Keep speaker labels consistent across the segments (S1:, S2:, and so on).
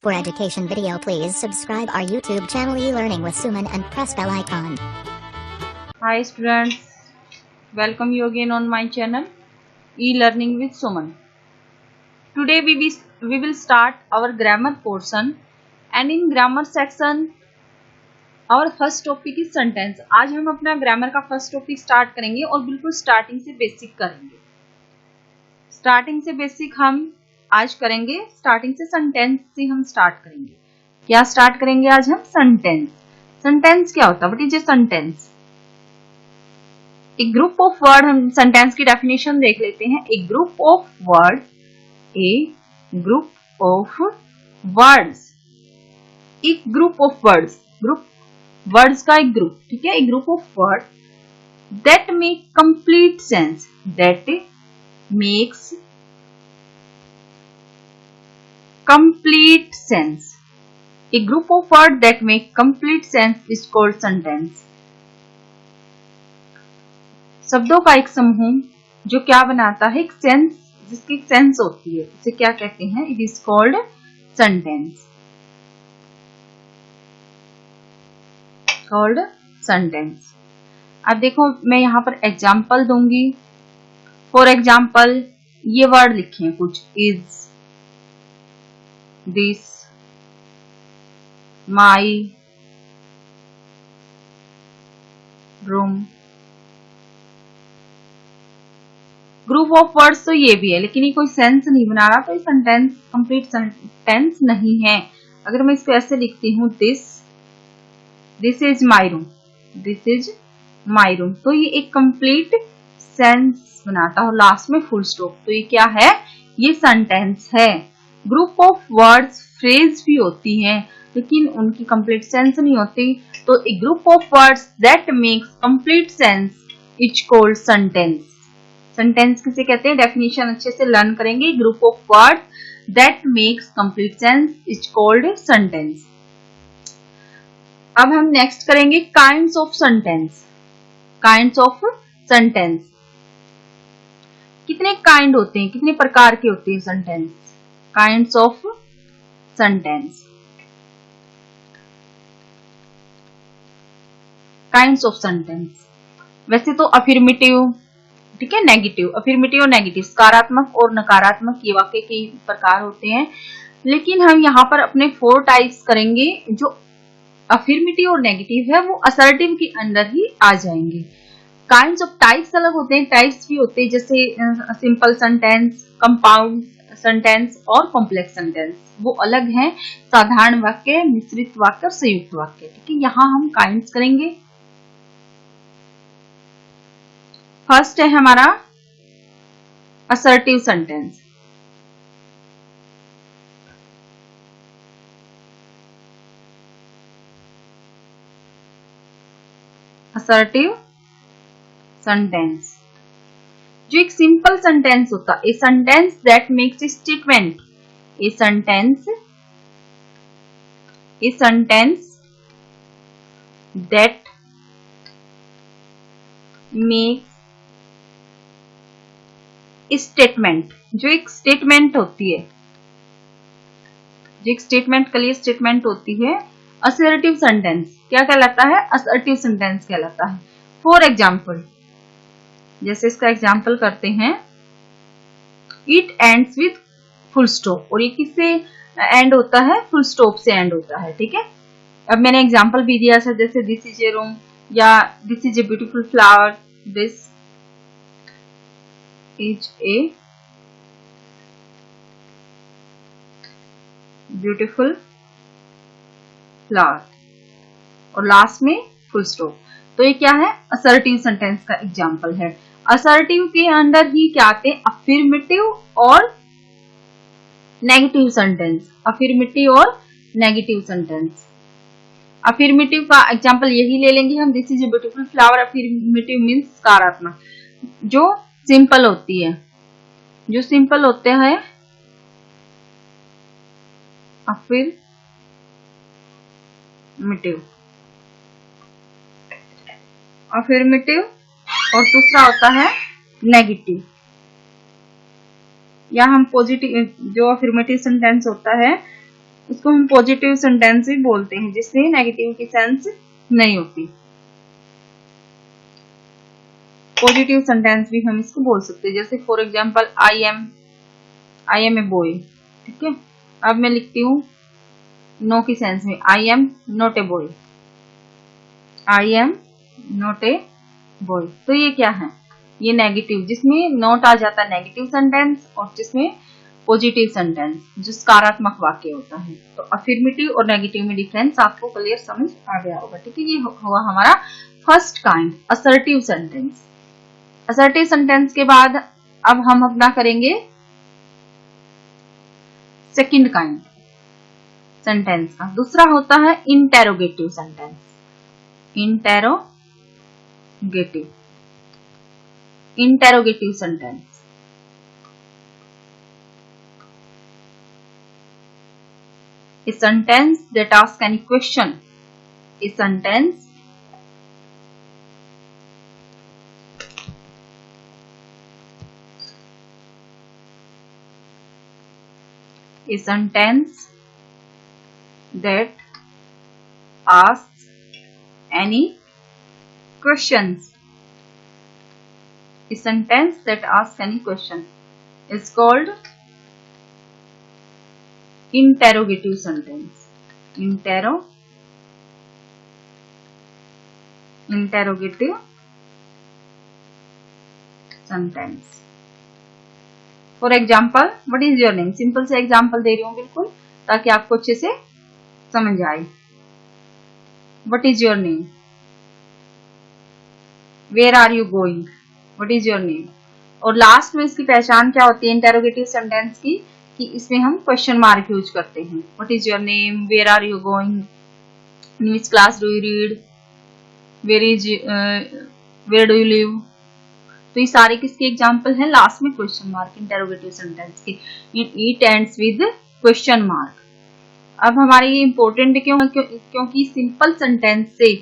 S1: For education video, please subscribe our YouTube channel eLearning with Suman and press bell icon.
S2: Hi students, welcome you again on my channel eLearning with Suman. Today we will start our grammar portion, and in grammar section our first topic is sentence. आज हम अपना grammar का first topic start करेंगे और बिल्कुल starting से basic करेंगे। Starting से बेसिक हम आज करेंगे, स्टार्टिंग से सेंटेंस से हम स्टार्ट करेंगे। क्या स्टार्ट करेंगे आज हम? सेंटेंस। सेंटेंस क्या होता है? What is a sentence? एक ग्रुप ऑफ वर्ड, हम सेंटेंस की डेफिनेशन देख लेते हैं। A group of word, a group of words, एक group of words, group words का एक ग्रुप, ठीक है। A group of word that make complete sense, that makes complete sense. A group of words that make complete sense is called sentence. शब्दों का एक समूह जो क्या बनाता है? एक सेंस, जिसकी एक सेंस होती है, उसे क्या कहते हैं? It is called sentence. Called sentence. अब देखो, मैं यहाँ पर एग्जाम्पल दूंगी। फॉर एग्जाम्पल ये वर्ड लिखे कुछ, is, this, my room। Group of words तो ये भी है, लेकिन ये कोई सेंस नहीं बना रहा, तो ये सेंटेंस कंप्लीट सेंटेंस नहीं है। अगर मैं इसको ऐसे लिखती हूँ, this is my room, this is my room, तो ये एक कंप्लीट सेंस बनाता है। लास्ट में फुल स्टॉप, तो ये क्या है? ये सेंटेंस है। ग्रुप ऑफ वर्ड्स फ्रेज भी होती हैं, लेकिन उनकी कंप्लीट सेंस नहीं होती, तो a group of words that makes complete sense is called sentence. Sentence किसे कहते हैं? डेफिनेशन अच्छे से लर्न करेंगे। Group of words that makes complete sense is called sentence. अब हम नेक्स्ट करेंगे kinds of sentence. Kinds of sentence, कितने काइंड होते हैं, कितने प्रकार के होते हैं sentence? Kinds of sentence. Kinds of sentence. वैसे तो अफर्मेटिव, ठीक है, नेगेटिव, अफर्मेटिव और नेगेटिव, सकारात्मक और नकारात्मक, ये वाक्य के प्रकार होते हैं। लेकिन हम यहाँ पर अपने 4 टाइप्स करेंगे। जो अफर्मेटिव और नेगेटिव है वो असर्टिव के अंदर ही आ जाएंगे। काइंड्स ऑफ टाइप्स अलग होते हैं, टाइप्स भी होते हैं, जैसे सिंपल सेंटेंस, कंपाउंड सेंटेंस और कॉम्प्लेक्स सेंटेंस, वो अलग हैं। साधारण वाक्य, मिश्रित वाक्य और संयुक्त वाक्य, ठीक है। यहाँ हम काइंड्स करेंगे। फर्स्ट है हमारा असर्टिव सेंटेंस। असर्टिव सेंटेंस जो एक सिंपल सेंटेंस होता है। ए sentence that makes a statement, A sentence that makes a statement, जो एक स्टेटमेंट होती है, जो एक स्टेटमेंट के लिए स्टेटमेंट होती है। असर्टिव सेंटेंस क्या कहलाता है? असर्टिव सेंटेंस कहलाता है। फॉर एग्जाम्पल, जैसे इसका एग्जाम्पल करते हैं, it ends with full stop, और ये किससे एंड होता है? फुल स्टॉप से एंड होता है, ठीक है। अब मैंने एग्जाम्पल भी दिया था, जैसे दिस इज ए रूम, या this is a beautiful flower, this is a beautiful flower, और लास्ट में फुल स्टॉप। तो ये क्या है? असर्टिव सेंटेंस का एग्जाम्पल है। असर्टिव के अंदर ही क्या आते हैं? अफर्मेटिव और नेगेटिव सेंटेंस, अफर्मेटिव और नेगेटिव सेंटेंस। अफर्मेटिव का एग्जाम्पल यही ले लेंगे हम, this is a beautiful flower. Affirmative means सकारात्मक, जो सिंपल होती है, जो सिंपल होते हैं अफर्मेटिव, और दूसरा होता है नेगेटिव। या हम पॉजिटिव, जो अफर्मेटिव सेंटेंस होता है उसको हम पॉजिटिव सेंटेंस भी बोलते हैं, जिसमें नेगेटिव की सेंस नहीं होती। पॉजिटिव सेंटेंस भी हम इसको बोल सकते हैं, जैसे for example I am a boy. ठीक है, अब मैं लिखती हूँ नो की सेंस में, आई am not a boy, I am not a boy. तो ये क्या है, ये नेगेटिव, जिसमें नॉट आ जाता है नेगेटिव सेंटेंस, और जिसमें पॉजिटिव सेंटेंस जो सकारात्मक वाक्य होता है। तो अफर्मेटिव और नेगेटिव में डिफरेंस आपको क्लियर समझ आ गया होगा। ठीक है, ये हुआ हमारा first kind, assertive sentence. Assertive sentence के बाद अब हम अपना करेंगे सेकंड काइंड सेंटेंस का। दूसरा होता है interrogative sentence. Interrogative sentence, a sentence that asks any question, a sentence that asks any questions. A sentence that asks any question is called interrogative sentence. Interrogative sentence. For example, what is your name? Simple से example दे रही हूँ बिल्कुल, ताकि आपको अच्छे से समझ आए। What is your name? Where are you going? What is your name? और लास्ट में इसकी पहचान क्या होती है इंटेरोगेटिव सेंटेंस की, कि इसमें हम क्वेश्चन मार्क यूज करते हैं। What is your name? Where are you going? In which class do you read? Where do you live? तो ये सारे किसके एग्जाम्पल हैं? लास्ट में क्वेश्चन मार्क, इंटेरोगेटिव सेंटेंस के। It ends with question mark. अब हमारे ये इंपॉर्टेंट क्यों? क्योंकि सिंपल सेंटेंस से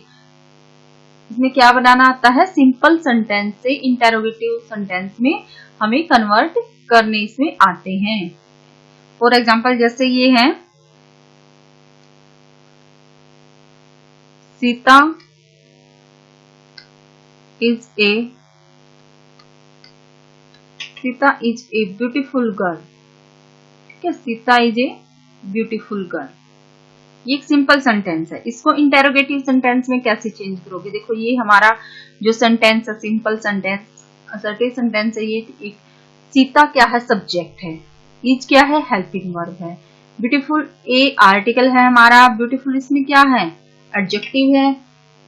S2: इसमें क्या बनाना आता है? सिंपल सेंटेंस से इंटेरोगेटिव सेंटेंस में हमें कन्वर्ट करने इसमें आते हैं। फॉर एग्जाम्पल, जैसे ये है Sita is a beautiful girl. ठीक है, Sita is a beautiful girl. ये एक सिंपल सेंटेंस है। इसको इंटेरोगेटिव सेंटेंस में कैसे चेंज करोगे? देखो, ये हमारा जो सेंटेंस है सिंपल सेंटेंस, असर्टिव सेंटेंस है। ये एक सीता क्या है? सब्जेक्ट है। इज क्या है? हेल्पिंग वर्ब है। ब्यूटीफुल ए आर्टिकल है हमारा। ब्यूटीफुल इसमें क्या है? एडजेक्टिव है,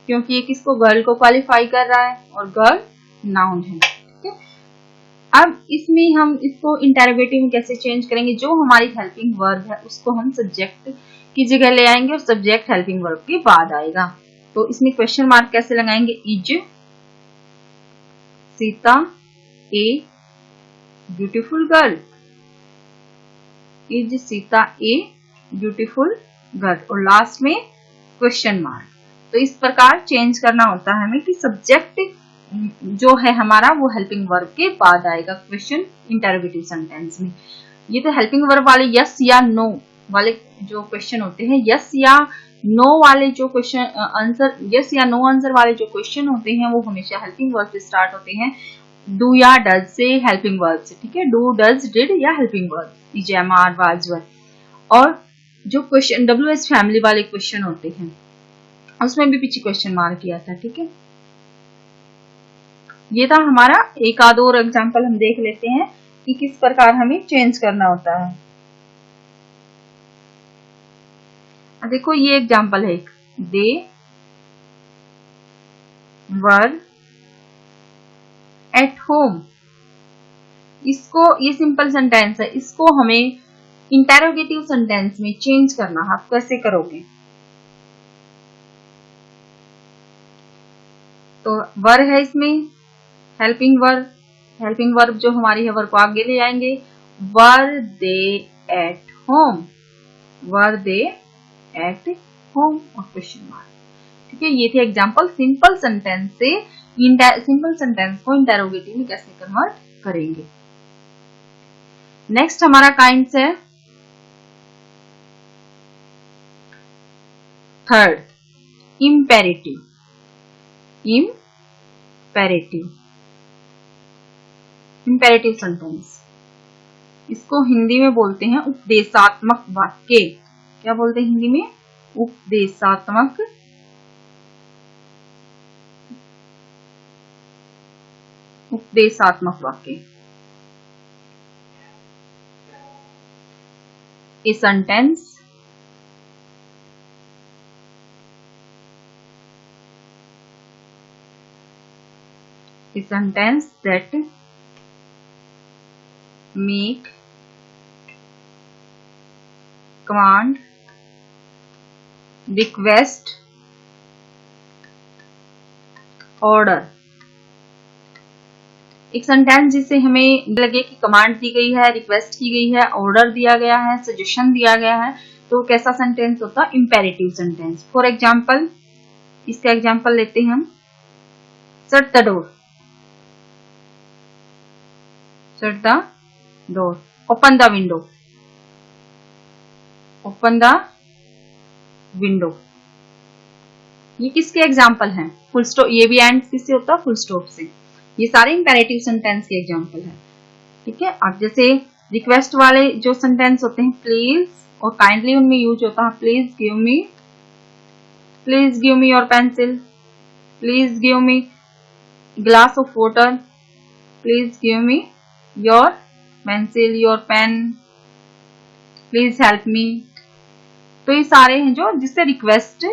S2: क्योंकि ये किसको? गर्ल को क्वालिफाई कर रहा है, और गर्ल नाउन है। अब इसमें हम इसको इंटेरोगेटिव में कैसे चेंज करेंगे? जो हमारी हेल्पिंग वर्ब है उसको हम सब्जेक्ट की जगह ले आएंगे, और सब्जेक्ट हेल्पिंग वर्ब के बाद आएगा। तो इसमें क्वेश्चन मार्क कैसे लगाएंगे? Is Sita a beautiful girl? Is Sita a beautiful girl, और लास्ट में क्वेश्चन मार्क। तो इस प्रकार चेंज करना होता है हमें कि सब्जेक्ट जो है हमारा वो हेल्पिंग वर्ब के बाद आएगा क्वेश्चन इंटेरोगेटिव सेंटेंस में। ये तो हेल्पिंग वर्ब वाले यस या नो वाले जो क्वेश्चन होते हैं, यस या नो वाले जो क्वेश्चन आंसर, यस या नो आंसर वाले जो क्वेश्चन होते हैं वो हमेशा हेल्पिंग वर्ब से स्टार्ट होते हैं, डू या डज से, हेल्पिंग वर्ब से। ठीक है, डू, डज, डिड या helping verb, is, am, are, was, were. और जो क्वेश्चन WH फैमिली वाले क्वेश्चन होते हैं उसमें भी पीछे क्वेश्चन मार्क किया था। ठीक है, ये था हमारा। एक आध और एग्जाम्पल हम देख लेते हैं कि किस प्रकार हमें चेंज करना होता है। देखो, ये एग्जाम्पल है, दे वर एट होम। इसको, ये सिंपल सेंटेंस है, इसको हमें इंटेरोगेटिव सेंटेंस में चेंज करना। आप कैसे करोगे? तो वर है इसमें हेल्पिंग वर्ब जो हमारी है वर्ब को आगे ले आएंगे। Were they at home, were they at home, और क्वेश्चन मार्क। ठीक है, ये थे एग्जांपल सिंपल सेंटेंस से सिंपल सेंटेंस को इंटेरोगेटिव में कैसे कन्वर्ट करेंगे। नेक्स्ट हमारा काइंड्स है थर्ड, इम्पेरेटिव। इम्पेरेटिव सेंटेंस, इसको हिंदी में बोलते हैं उपदेशात्मक वाक्य। क्या बोलते हैं हिंदी में? उपदेशात्मक वाक्य। A sentence that make, command, request, order। एक सेंटेंस जिसे हमें लगे कि कमांड दी गई है, रिक्वेस्ट की गई है, ऑर्डर दिया गया है, सजेशन दिया गया है, तो कैसा सेंटेंस होता है? Imperative sentence. फॉर एग्जाम्पल, इसका एग्जाम्पल लेते हैं हम। Shut the door, shut the door. Open the window, open the window. ये किसके एग्जाम्पल हैं? Full stop. ये भी एंड किससे होता है? फुल स्टॉप से। ये सारे इम्पेरेटिव सेंटेंस के एग्जाम्पल हैं। ठीक है। अब जैसे रिक्वेस्ट वाले जो सेंटेंस होते हैं, प्लीज और काइंडली, उनमें यूज होता है please give me your pencil, please give me glass of water, please give me your pencil, your pen, please help me. तो ये सारे हैं जो जिससे रिक्वेस्ट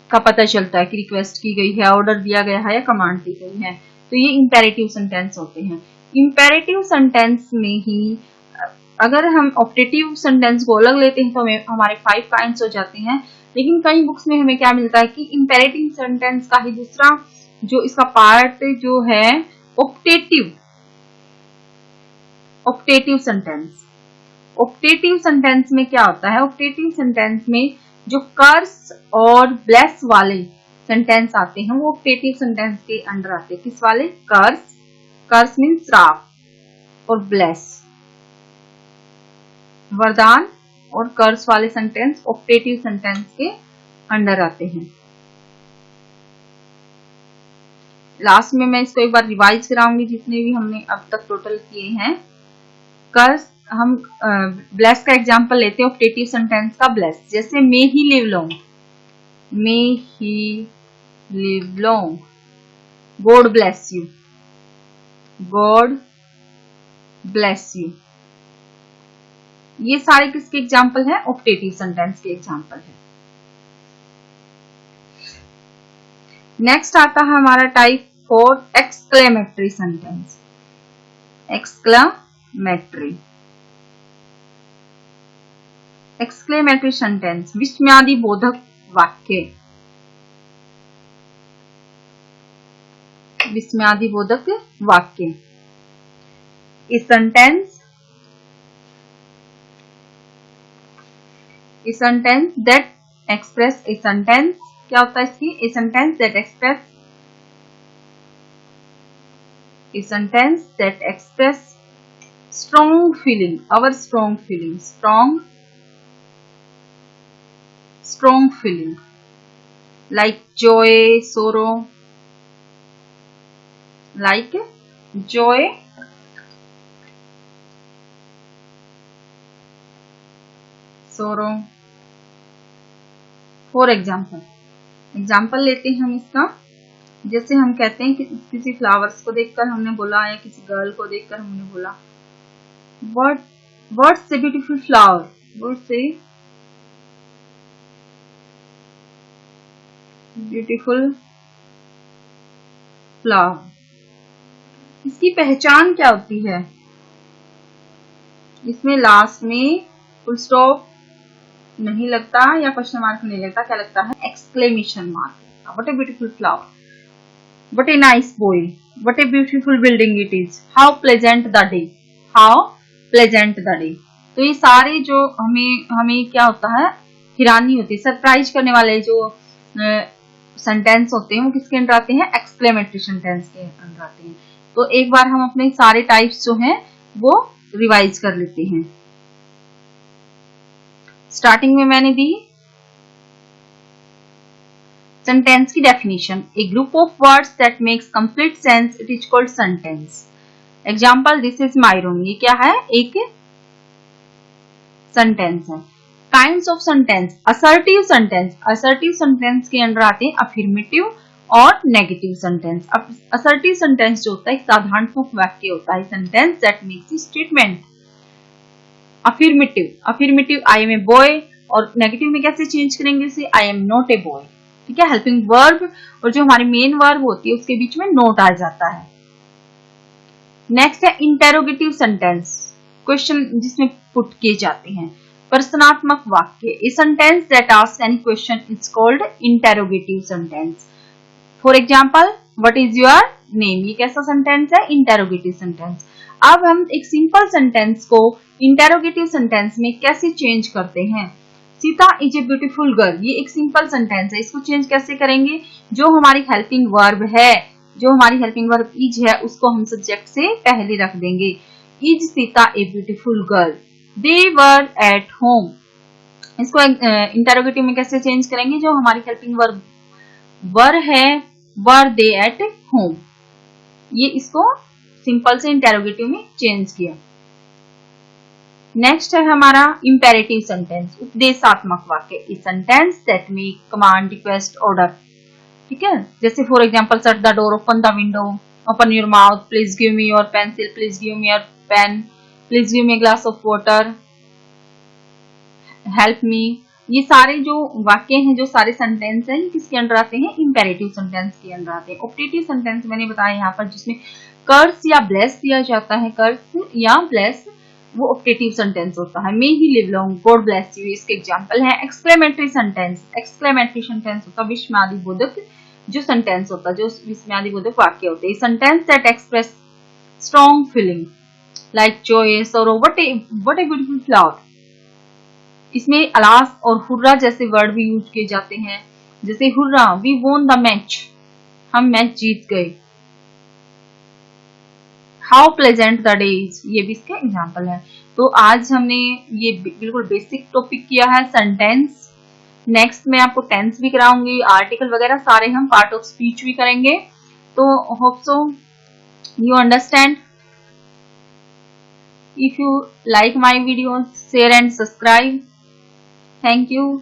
S2: का पता चलता है कि रिक्वेस्ट की गई है, ऑर्डर दिया गया है या कमांड दी गई है। तो ये इम्पेरेटिव सेंटेंस होते हैं। इम्पेरेटिव सेंटेंस में ही अगर हम ऑप्टेटिव सेंटेंस को अलग लेते हैं तो हमारे 5 काइंड्स हो जाते हैं। लेकिन कई बुक्स में हमें क्या मिलता है कि इम्पेरेटिव सेंटेंस का ही दूसरा जो इसका पार्ट जो है ऑप्टेटिव सेंटेंस। ऑप्टेटिव सेंटेंस में क्या होता है? ऑप्टेटिव सेंटेंस में जो कर्स और ब्लेस वाले सेंटेंस आते हैं वो ऑप्टेटिव सेंटेंस के अंडर आते हैं। किस वाले? कर्स मीन्स श्राप, और ब्लेस वरदान, और कर्स वाले सेंटेंस ऑप्टेटिव सेंटेंस के अंडर आते हैं। लास्ट में मैं इसको एक बार रिवाइज कराऊंगी जितने भी हमने अब तक टोटल किए हैं। कर्स, हम ब्लेस का एग्जांपल लेते हैं ऑप्टेटिव सेंटेंस का। ब्लेस जैसे may he live long, God bless you, ये सारे किसके एग्जांपल हैं? ऑप्टेटिव सेंटेंस के एग्जांपल है। नेक्स्ट आता है हमारा type 4 exclamatory sentence. Exclamatory sentence विस्मयादि बोधक वाक्य। विस्मयादि बोधक वाक्य। A sentence that express, a sentence क्या होता है इसकी? A sentence that express strong feeling, our strong feeling like joy, sorrow, for example लेते हैं हम इसका। जैसे हम कहते हैं कि किसी फ्लावर्स को देखकर हमने बोला, या किसी गर्ल को देखकर हमने बोला, व्हाट्स ए ब्यूटीफुल फ्लावर, व्हाट्स ए ब्यूटीफुल फ्लावर। इसकी पहचान क्या होती है? इसमें लास्ट में फुल स्टॉप नहीं लगता या क्वेश्चन मार्क नहीं लगता, क्या लगता है? Exclamation mark. What a beautiful flower, what a nice boy, what a beautiful building it is, how pleasant the day. तो ये सारे जो हमें क्या होता है? हैरानी होती है, सरप्राइज करने वाले जो सेंटेंस होते हैं वो किसके अंदर आते हैं? एक्सक्लेमेटरी सेंटेंस के अंदर आते हैं। तो एक बार हम अपने सारे टाइप्स जो हैं वो रिवाइज कर लेते हैं। स्टार्टिंग में मैंने दी सेंटेंस की definition, A group of words that makes complete sense, it is called sentence. Example, this is my room, ये क्या है? एक सेंटेंस है। Kinds of sentence, assertive sentence, assertive sentence के अंडर आते हैं अफर्मेटिव और नेगेटिव सेंटेंस। असर्टिव सेंटेंस जो होता है साधारणात्मक वाक्य होता है, sentence that makes a statement. Affirmative, affirmative I am a boy, और नेगेटिव में कैसे चेंज करेंगे इसे? I am not a boy. ठीक है, हेल्पिंग वर्ब और जो हमारी मेन वर्ब होती है उसके बीच में नोट आ जाता है। नेक्स्ट है इंटेरोगेटिव सेंटेंस, क्वेश्चन जिसमें पुट किए जाते हैं। प्रश्नात्मक वाक्य, a sentence that asks any question is called interrogative sentence. For example, what is your name, ये कैसा सेंटेंस है? Interrogative sentence. अब हम एक सिंपल सेंटेंस को इंटेरोगेटिव सेंटेंस में कैसे चेंज करते हैं? Sita is a beautiful girl, ये एक सिंपल सेंटेंस है, इसको चेंज कैसे करेंगे? जो हमारी हेल्पिंग वर्ब है, जो हमारी हेल्पिंग वर्ब इज है, उसको हम सब्जेक्ट से पहले रख देंगे। Is Sita a beautiful girl, they were at home, इसको इंटेरोगेटिव में कैसे चेंज करेंगे? जो हमारी हेल्पिंग वर्ब वर है, वर दे एट होम, ये इसको सिंपल से इंटेरोगेटिव में चेंज किया। नेक्स्ट है हमारा इंपेरेटिव सेंटेंस, उपदेशात्मक वाक्य, a sentence that make command, request, order. ठीक है, जैसे for example, shut the door, open the window, open your mouth, please give me your pencil, please give me your pen, please give me glass of water, help me. ये सारे जो वाक्य हैं, जो सारे सेंटेंस हैं, किसके अंडर आते हैं? इंपेरेटिव सेंटेंस के अंडर आते हैं। ऑप्टेटिव सेंटेंस मैंने बताया यहाँ पर, जिसमें कर्स या ब्लेस दिया जाता है, कर्स या ब्लेस, वो ऑप्टेटिव सेंटेंस होता है। May he live long, God bless you, इसके एग्जांपल है। एक्सक्लेमेटरी सेंटेंस, एक्सक्लेमेटरी सेंटेंस होता है विस्मयादिबोधक जो सेंटेंस होता है, जो विस्मयादिबोधक वाक्य होते हैं। Sentence that express strong feeling like joy, sorrow, what a beautiful flower, इसमें अलास और हुर्रा जैसे वर्ड भी यूज किए जाते हैं। जैसे hurrah, we won the match, हम मैच जीत गए। हाउ प्लेजेंट द डेज, ये भी इसके एग्जाम्पल है। तो आज हमने ये बिल्कुल बेसिक टॉपिक किया है सेंटेंस। नेक्स्ट में आपको टेंस भी कराऊंगी, आर्टिकल वगैरह सारे हम पार्ट ऑफ स्पीच भी करेंगे। तो hope so you understand. If you like my videos, share and subscribe. Thank you.